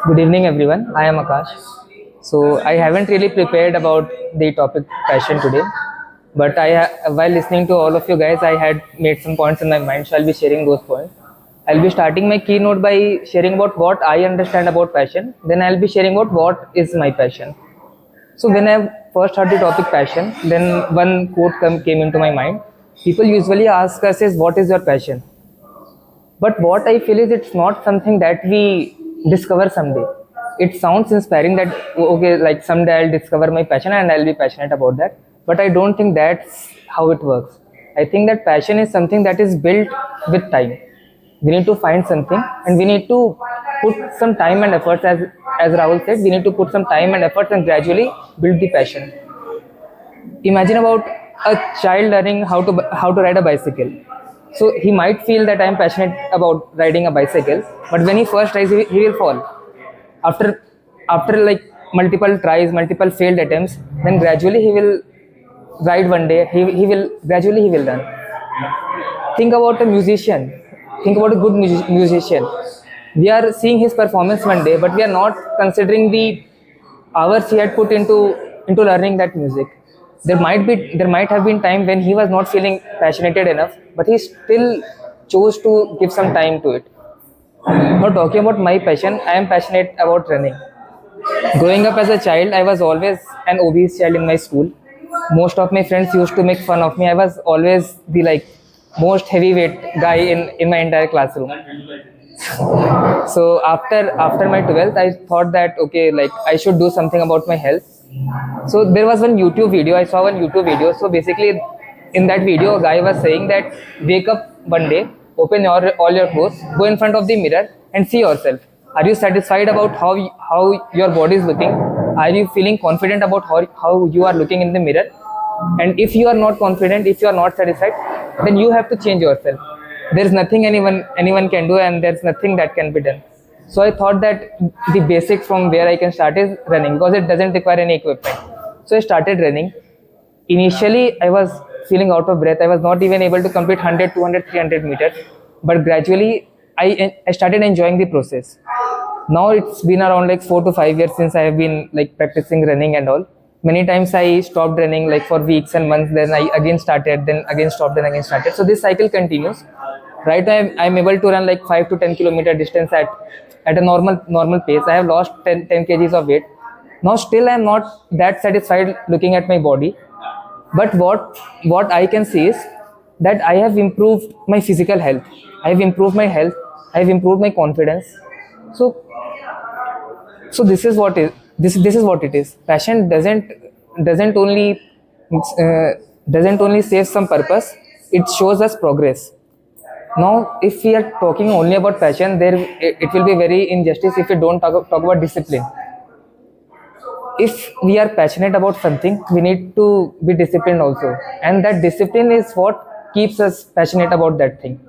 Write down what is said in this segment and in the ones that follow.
Good evening, everyone. I am Akash. So I haven't really prepared about the topic passion today, but while listening to all of you guys, I had made some points in my mind. So I'll be sharing those points. I'll be starting my keynote by sharing about what I understand about passion. Then I'll be sharing about what is my passion. So when I first heard the topic passion, then one quote came into my mind. People usually ask us is what is your passion? But what I feel is it's not something that we discover someday. It sounds inspiring that okay, like someday I'll discover my passion and I'll be passionate about that. But I don't think that's how it works. I think that passion is something that is built with time. We need to find something and we need to put some time and efforts as Rahul said, we need to put some time and efforts and gradually build the passion. Imagine about a child learning how to ride a bicycle. So he might feel that I am passionate about riding a bicycle, but when he first tries, he will fall. After like multiple tries, multiple failed attempts, then gradually he will ride one day. He will gradually he will learn. Think about a musician. Think about a good musician. We are seeing his performance one day, but we are not considering the hours he had put into learning that music. There might have been time when he was not feeling passionate enough, but he still chose to give some time to it. Now talking about my passion, I am passionate about running. Growing up as a child, I was always an obese child in my school. Most of my friends used to make fun of me. I was always the like most heavyweight guy in my entire classroom. So after my 12th, I thought that okay, like I should do something about my health. So there was one YouTube video. I saw one YouTube video. So basically, in that video, a guy was saying that wake up one day, open all your clothes, go in front of the mirror and see yourself. Are you satisfied about how your body is looking? Are you feeling confident about how you are looking in the mirror? And if you are not confident, if you are not satisfied, then you have to change yourself. There is nothing anyone can do, and there's nothing that can be done. So I thought that the basic from where I can start is running because it doesn't require any equipment. So I started running. Initially, I was feeling out of breath. I was not even able to complete 100, 200, 300 meters. But gradually, I started enjoying the process. Now it's been around like 4 to 5 years since I have been like practicing running and all. Many times I stopped running like for weeks and months. Then I again started, then again stopped, then again started. So this cycle continues. Right now I'm able to run like 5 to 10 kilometer distance at a normal pace. I have lost 10 kgs of weight. Now still I'm not that satisfied looking at my body. But what I can see is that I have improved my physical health. I have improved my health. I have improved my confidence. So so this is what it is. Passion doesn't only doesn't only save some purpose. It shows us progress. Now, if we are talking only about passion, it will be very injustice if we don't talk about discipline. If we are passionate about something, we need to be disciplined also, and that discipline is what keeps us passionate about that thing.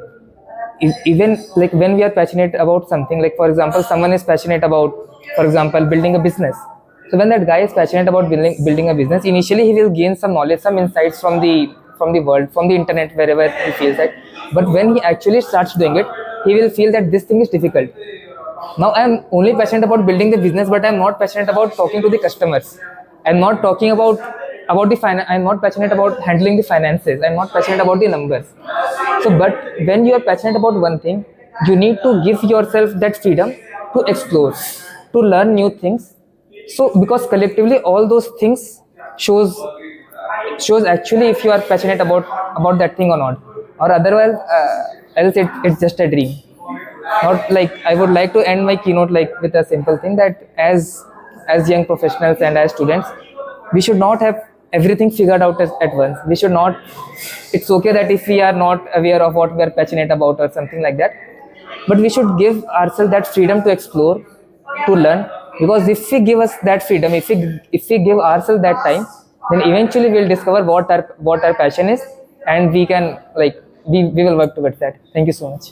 Even like when we are passionate about something, like for example, someone is passionate about, for example, building a business. So when that guy is passionate about building a business, initially he will gain some knowledge, some insights from the world, from the internet, wherever he feels that. But when he actually starts doing it, he will feel that this thing is difficult. Now I am only passionate about building the business, but I am not passionate about talking to the customers. I'm not talking about the finance. I'm not passionate about handling the finances. I'm not passionate about the numbers. So, but when you are passionate about one thing, you need to give yourself that freedom to explore, to learn new things. So, because collectively all those things shows shows actually if you are passionate about that thing or not, or otherwise else it's just a dream. Not like I would like to end my keynote like with a simple thing that as young professionals and as students, we should not have everything figured out at once. We should not. It's okay that if we are not aware of what we are passionate about or something like that, but we should give ourselves that freedom to explore, to learn. Because if we give us that freedom, if we give ourselves that time, then eventually we'll discover what our passion is, and we can like we will work towards that. Thank you so much.